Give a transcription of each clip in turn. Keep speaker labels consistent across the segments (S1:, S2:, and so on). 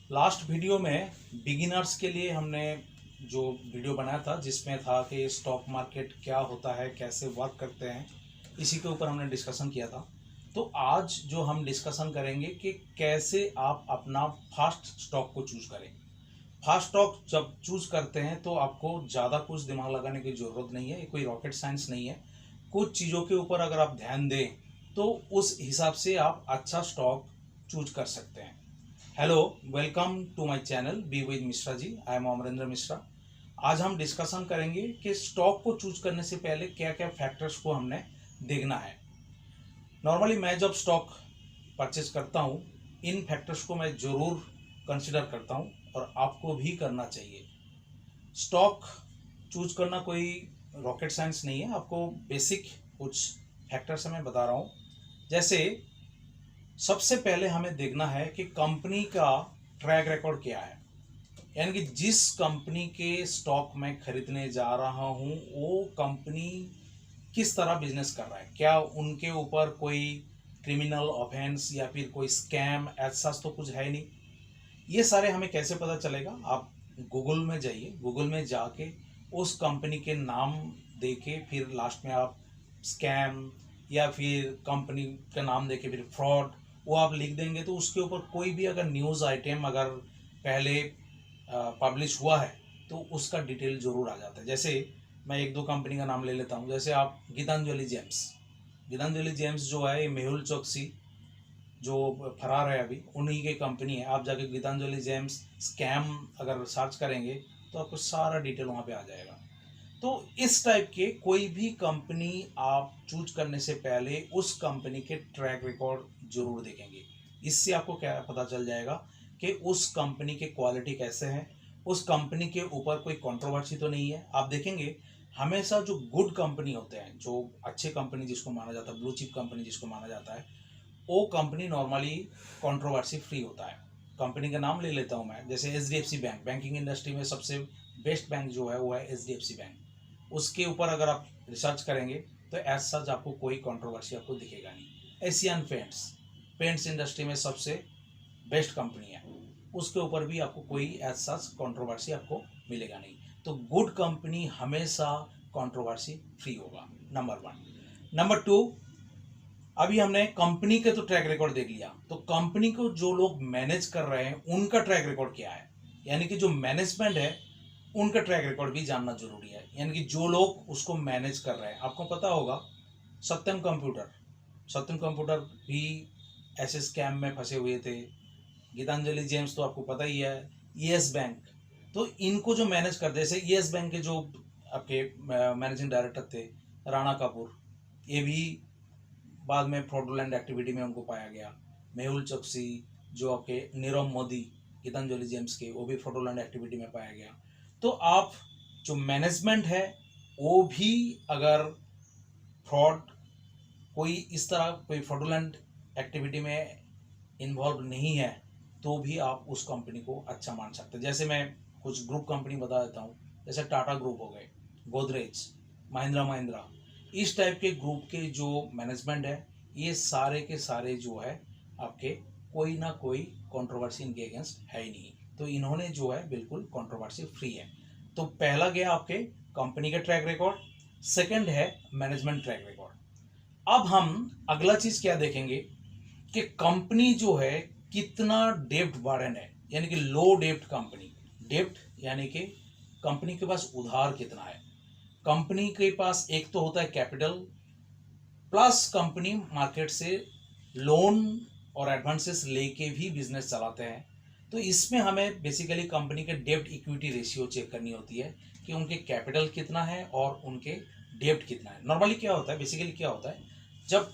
S1: Last video में beginners के लिए हमने जो वीडियो बनाया था जिसमें था कि स्टॉक मार्केट क्या होता है, कैसे वर्क करते हैं, इसी के ऊपर हमने डिस्कशन किया था। तो आज जो हम डिस्कशन करेंगे कि कैसे आप अपना फर्स्ट स्टॉक को चूज करें। फर्स्ट स्टॉक जब चूज करते हैं तो आपको ज़्यादा कुछ दिमाग लगाने की ज़रूरत नहीं है, ये कोई रॉकेट साइंस नहीं है। कुछ चीज़ों के ऊपर अगर आप ध्यान दें तो उस हिसाब से आप अच्छा स्टॉक चूज कर सकते हैं। Hello, welcome to my channel be with Mishra ji. I am Amarendra Mishra. आज हम डिस्कशन करेंगे कि स्टॉक को चूज करने से पहले क्या क्या फैक्टर्स को हमने देखना है। नॉर्मली मैं जब स्टॉक परचेज करता हूँ, इन फैक्टर्स को मैं ज़रूर कंसिडर करता हूँ और आपको भी करना चाहिए। स्टॉक चूज करना कोई रॉकेट साइंस नहीं है, आपको बेसिक कुछ फैक्टर्स मैं बता रहा हूँ। जैसे सबसे पहले हमें देखना है कि कंपनी का ट्रैक रिकॉर्ड क्या है, यानी कि जिस कंपनी के स्टॉक में खरीदने जा रहा हूं वो कंपनी किस तरह बिजनेस कर रहा है। क्या उनके ऊपर कोई क्रिमिनल ऑफेंस या फिर कोई स्कैम ऐसा तो कुछ है नहीं। ये सारे हमें कैसे पता चलेगा? आप गूगल में जाइए, गूगल में जाके उस कंपनी के नाम देके फिर लास्ट में आप स्कैम या फिर कंपनी का नाम देके फिर फ्रॉड वो आप लिख देंगे तो उसके ऊपर कोई भी अगर न्यूज़ आइटम अगर पहले पब्लिश हुआ है तो उसका डिटेल जरूर आ जाता है। जैसे मैं एक दो कंपनी का नाम ले लेता हूँ। जैसे आप गीतांजलि जेम्स, गीतांजलि जेम्स जो है ये मेहुल चौकसी जो फरार है अभी, उन्हीं की कंपनी है। आप जाके गीतांजलि जेम्स स्कैम अगर सर्च करेंगे तो आपको सारा डिटेल वहाँ पे आ जाएगा। तो इस टाइप के कोई भी कंपनी आप चूज करने से पहले उस कंपनी के ट्रैक रिकॉर्ड जरूर देखेंगे। इससे आपको क्या पता चल जाएगा कि उस कंपनी के क्वालिटी कैसे हैं, उस कंपनी के ऊपर कोई कंट्रोवर्सी तो नहीं है। आप देखेंगे हमेशा जो गुड कंपनी होते हैं, जो अच्छे कंपनी जिसको माना जाता है, ब्लू चिप कंपनी जिसको माना जाता है, वो कंपनी नॉर्मली कंट्रोवर्सी फ्री होता है। कंपनी का नाम ले लेता हूँ मैं, जैसे एचडीएफसी बैंक। बैंकिंग इंडस्ट्री में सबसे बेस्ट बैंक जो है वो है एचडीएफसी बैंक। उसके ऊपर अगर आप रिसर्च करेंगे तो एज सच आपको कोई कंट्रोवर्सी आपको दिखेगा नहीं। एशियन पेंट्स, पेंट्स इंडस्ट्री में सबसे बेस्ट कंपनी है, उसके ऊपर भी आपको कोई एज सच कंट्रोवर्सी आपको मिलेगा नहीं। तो गुड कंपनी हमेशा कंट्रोवर्सी फ्री होगा, नंबर वन। नंबर टू, अभी हमने कंपनी के तो ट्रैक रिकॉर्ड देख लिया, तो कंपनी को जो लोग मैनेज कर रहे हैं उनका ट्रैक रिकॉर्ड क्या है, यानी कि जो मैनेजमेंट है उनका ट्रैक रिकॉर्ड भी जानना जरूरी है। यानी कि जो लोग उसको मैनेज कर रहे हैं, आपको पता होगा सत्यम कंप्यूटर, सत्यम कंप्यूटर भी ऐसे स्कैम में फंसे हुए थे। गीतांजलि जेम्स तो आपको पता ही है। यस बैंक, तो इनको जो मैनेज करते, जैसे यस बैंक के जो आपके मैनेजिंग डायरेक्टर थे राणा कपूर, ये भी बाद में फ्रॉडुलेंट एक्टिविटी में उनको पाया गया। मेहुल चोकसी जो आपके नीरव मोदी गीतांजलि जेम्स के, वो भी फ्रॉडुलेंट एक्टिविटी में पाया गया। तो आप जो मैनेजमेंट है वो भी अगर फ्रॉड कोई इस तरह कोई फ्रॉडुलेंट एक्टिविटी में इन्वॉल्व नहीं है तो भी आप उस कंपनी को अच्छा मान सकते हैं। जैसे मैं कुछ ग्रुप कंपनी बता देता हूँ, जैसे टाटा ग्रुप हो गए, गोदरेज, महिंद्रा महिंद्रा, इस टाइप के ग्रुप के जो मैनेजमेंट है ये सारे के सारे जो है आपके कोई ना कोई कंट्रोवर्सी इनके अगेंस्ट है ही नहीं। तो इन्होंने जो है बिल्कुल कंट्रोवर्सी फ्री है। तो पहला गया आपके कंपनी का ट्रैक रिकॉर्ड, सेकंड है मैनेजमेंट ट्रैक रिकॉर्ड। अब हम अगला चीज क्या देखेंगे कि कंपनी जो है कितना डेब्ट बर्डन है, यानी कि लो डेब्ट कंपनी। डेब्ट यानी कि कंपनी के पास उधार कितना है। कंपनी के पास एक तो होता है कैपिटल, प्लस कंपनी मार्केट से लोन और एडवांसेस लेके भी बिजनेस चलाते हैं। तो इसमें हमें बेसिकली कंपनी के डेब्ट इक्विटी रेशियो चेक करनी होती है कि उनके कैपिटल कितना है और उनके डेब्ट कितना है। नॉर्मली क्या होता है, बेसिकली क्या होता है, जब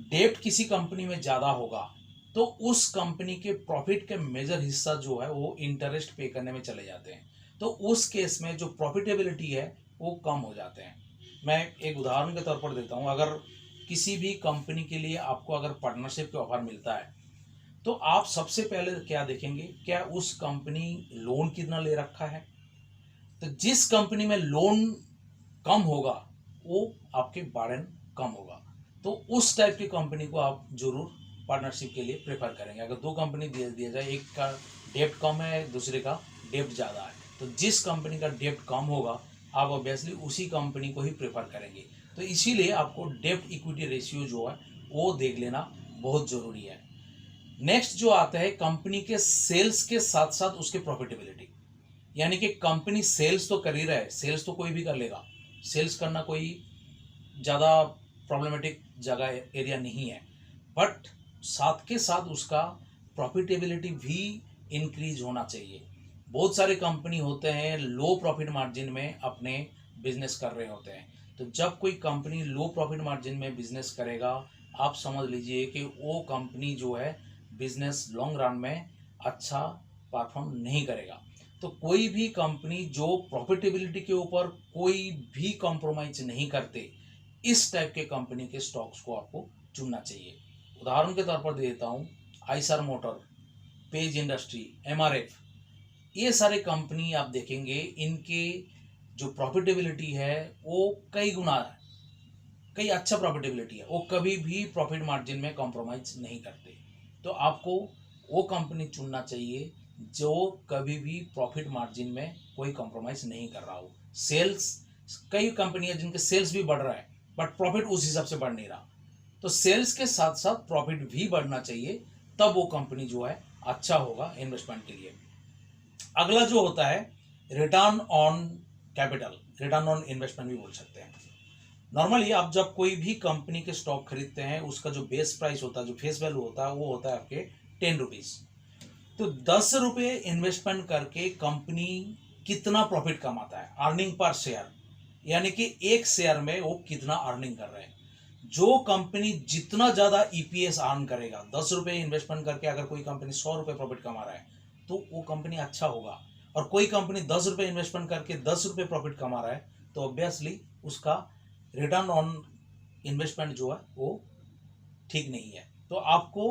S1: डेब्ट किसी कंपनी में ज़्यादा होगा तो उस कंपनी के प्रॉफिट के मेजर हिस्सा जो है वो इंटरेस्ट पे करने में चले जाते हैं। तो उस केस में जो प्रॉफिटेबिलिटी है वो कम हो जाते हैं। मैं एक उदाहरण के तौर पर देता हूँ, अगर किसी भी कंपनी के लिए आपको अगर पार्टनरशिप का ऑफर मिलता है तो आप सबसे पहले क्या देखेंगे, क्या उस कंपनी लोन कितना ले रखा है। तो जिस कंपनी में लोन कम होगा वो आपके बर्डन कम होगा। तो उस टाइप की कंपनी को आप जरूर पार्टनरशिप के लिए प्रेफर करेंगे। अगर दो कंपनी दिया जाए, एक का डेप्ट कम है, दूसरे का डेप्ट ज़्यादा है। तो जिस कंपनी का डेप्ट कम होगा आप ऑब्वियसली उसी कंपनी को ही प्रेफर करेंगे। तो इसीलिए आपको डेप्ट इक्विटी रेशियो जो है वो देख लेना बहुत ज़रूरी है। नेक्स्ट जो आता है कंपनी के सेल्स के साथ साथ उसके प्रॉफिटेबिलिटी, यानी कि कंपनी सेल्स तो कर ही रहा है, सेल्स तो कोई भी कर लेगा, सेल्स करना कोई ज़्यादा प्रॉब्लमेटिक जगह एरिया नहीं है, बट साथ के साथ उसका प्रॉफिटेबिलिटी भी इंक्रीज होना चाहिए। बहुत सारे कंपनी होते हैं लो प्रॉफिट मार्जिन में अपने बिजनेस कर रहे होते हैं। तो जब कोई कंपनी लो प्रॉफिट मार्जिन में बिजनेस करेगा आप समझ लीजिए कि वो कंपनी जो है बिजनेस लॉन्ग रन में अच्छा परफॉर्म नहीं करेगा। तो कोई भी कंपनी जो प्रॉफिटेबिलिटी के ऊपर कोई भी कॉम्प्रोमाइज नहीं करते, इस टाइप के कंपनी के स्टॉक्स को आपको चुनना चाहिए। उदाहरण के तौर पर दे देता हूँ, Eicher motor, page industry, MRF, ये सारे कंपनी आप देखेंगे इनके जो प्रॉफिटेबिलिटी है वो कई गुना है, कई अच्छा प्रॉफिटेबिलिटी है, वो कभी भी प्रॉफिट मार्जिन में कॉम्प्रोमाइज नहीं करते। तो आपको वो कंपनी चुनना चाहिए जो कभी भी प्रॉफिट मार्जिन में कोई कॉम्प्रोमाइज नहीं कर रहा हो। सेल्स, कई कंपनी है जिनके सेल्स भी बढ़ रहा है बट प्रॉफिट उस हिसाब से बढ़ नहीं रहा। तो सेल्स के साथ साथ प्रॉफिट भी बढ़ना चाहिए, तब वो कंपनी जो है अच्छा होगा इन्वेस्टमेंट के लिए। अगला जो होता है return on capital, return on investment भी बोल सकते हैं। नॉर्मली आप जब कोई भी कंपनी के स्टॉक खरीदते हैं उसका जो बेस प्राइस होता है, जो फेस वैल्यू होता है, वो होता है आपके 10 रुपीज। तो 10 रुपये इन्वेस्टमेंट करके कंपनी कितना प्रॉफिट कमाता है, अर्निंग पर शेयर, यानी कि एक शेयर में वो कितना अर्निंग कर रहे हैं। जो कंपनी जितना ज्यादा ईपीएस अर्न करेगा, 10 रुपये इन्वेस्टमेंट करके अगर कोई कंपनी 100 रुपये प्रॉफिट कमा रहा है तो वो कंपनी अच्छा होगा। और कोई कंपनी 10 रुपये इन्वेस्टमेंट करके 10 रुपये प्रॉफिट कमा रहा है तो ऑब्वियसली उसका रिटर्न ऑन इन्वेस्टमेंट जो है वो ठीक नहीं है। तो आपको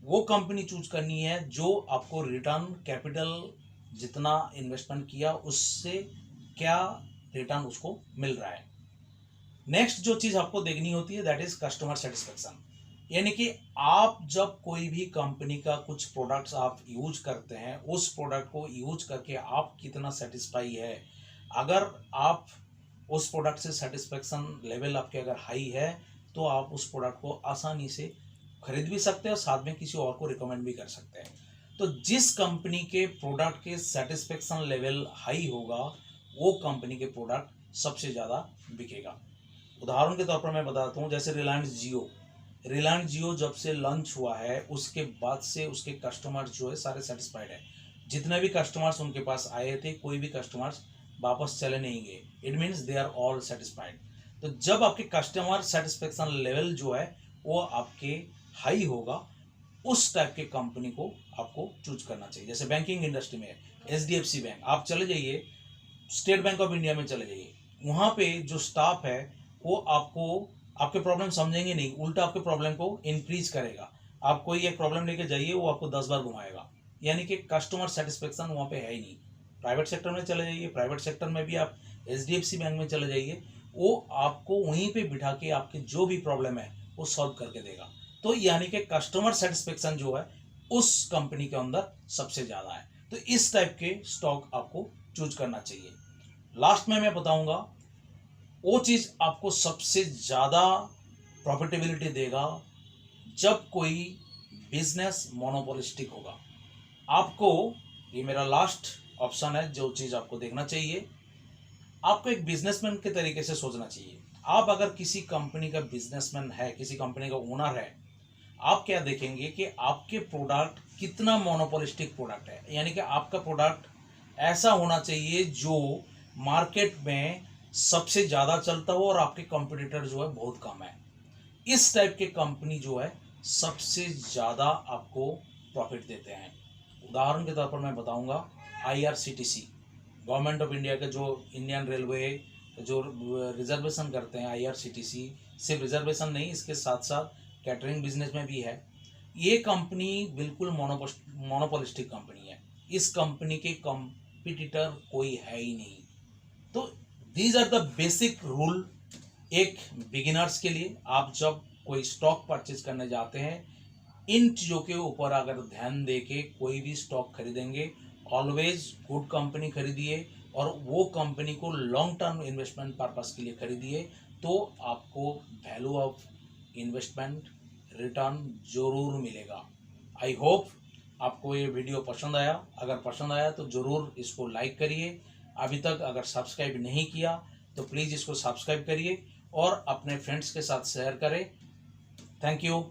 S1: वो कंपनी चूज करनी है जो आपको रिटर्न कैपिटल जितना इन्वेस्टमेंट किया उससे क्या रिटर्न उसको मिल रहा है। नेक्स्ट जो चीज आपको देखनी होती है दैट इज कस्टमर सेटिस्फेक्शन, यानी कि आप जब कोई भी कंपनी का कुछ प्रोडक्ट्स आप यूज करते हैं उस प्रोडक्ट को यूज करके आप कितना सेटिस्फाई है। अगर आप उस प्रोडक्ट से सेटिस्फेक्शन लेवल आपके अगर हाई है तो आप उस प्रोडक्ट को आसानी से खरीद भी सकते हैं और साथ में किसी और को रिकमेंड भी कर सकते हैं। तो जिस कंपनी के प्रोडक्ट के सेटिस्फेक्शन लेवल हाई होगा वो कंपनी के प्रोडक्ट सबसे ज़्यादा बिकेगा। उदाहरण के तौर पर मैं बताता हूँ, जैसे रिलायंस जियो जब से लॉन्च हुआ है उसके बाद से उसके कस्टमर्स जो है सारे सेटिस्फाइड है। जितने भी कस्टमर्स उनके पास आए थे कोई भी कस्टमर्स वापस चले नहीं गए, it means they are all satisfied. तो जब आपके कस्टमर सेटिस्फेक्शन लेवल जो है वो आपके हाई होगा उस टाइप के कंपनी को आपको चूज करना चाहिए। जैसे बैंकिंग इंडस्ट्री में एचडीएफसी बैंक, आप चले जाइए स्टेट बैंक ऑफ इंडिया में चले जाइए, वहाँ पे जो स्टाफ है वो आपको आपके प्रॉब्लम समझेंगे नहीं, उल्टा आपके प्रॉब्लम को इंक्रीज करेगा। आप कोई एक प्रॉब्लम लेके जाइए वो आपको 10 बार घुमाएगा, यानी कि कस्टमर सेटिस्फेक्शन वहाँ पे है ही नहीं। प्राइवेट सेक्टर में चले जाइए, प्राइवेट सेक्टर में भी आप एचडीएफसी बैंक में चले जाइए, वो आपको वहीं पे बिठा के आपके जो भी प्रॉब्लम है वो सॉल्व करके देगा। तो यानी कि कस्टमर सेटिस्फेक्शन जो है उस कंपनी के अंदर सबसे ज़्यादा है। तो इस टाइप के स्टॉक आपको चूज करना चाहिए। लास्ट में मैं बताऊंगा वो चीज़ आपको सबसे ज़्यादा प्रॉफिटेबिलिटी देगा जब कोई बिजनेस मोनोपोलिस्टिक होगा। आपको, ये मेरा लास्ट ऑप्शन है, जो चीज़ आपको देखना चाहिए, आपको एक बिजनेसमैन के तरीके से सोचना चाहिए। आप अगर किसी कंपनी का बिजनेसमैन है, किसी कंपनी का ओनर है, आप क्या देखेंगे कि आपके प्रोडक्ट कितना मोनोपोलिस्टिक प्रोडक्ट है, यानी कि आपका प्रोडक्ट ऐसा होना चाहिए जो मार्केट में सबसे ज़्यादा चलता हो और आपके कंपटीटर जो है बहुत कम है। इस टाइप के कंपनी जो है सबसे ज़्यादा आपको प्रॉफिट देते हैं। उदाहरण के तौर पर मैं बताऊंगा आईआरसीटीसी, गवर्नमेंट ऑफ इंडिया के जो इंडियन रेलवे जो रिजर्वेशन करते हैं आईआरसीटीसी, सिर्फ रिजर्वेशन नहीं इसके साथ साथ कैटरिंग बिजनेस में भी है। ये कंपनी बिल्कुल मोनोपोलिस्टिक कंपनी है, इस कंपनी के कंपटीटर कोई है ही नहीं। तो these are the basic rule एक बिगिनर्स के लिए। आप जब कोई स्टॉक परचेज करने जाते हैं इन चीज़ों के ऊपर अगर ध्यान दे के कोई भी स्टॉक खरीदेंगे, ऑलवेज गुड कंपनी खरीदिए और वो कंपनी को लॉन्ग टर्म इन्वेस्टमेंट पर्पस के लिए खरीदिए, तो आपको वैल्यू ऑफ इन्वेस्टमेंट रिटर्न ज़रूर मिलेगा। आई होप आपको ये वीडियो पसंद आया। अगर पसंद आया तो ज़रूर इसको लाइक करिए। अभी तक अगर सब्सक्राइब नहीं किया तो प्लीज़ इसको सब्सक्राइब करिए और अपने फ्रेंड्स के साथ शेयर करें। Thank you.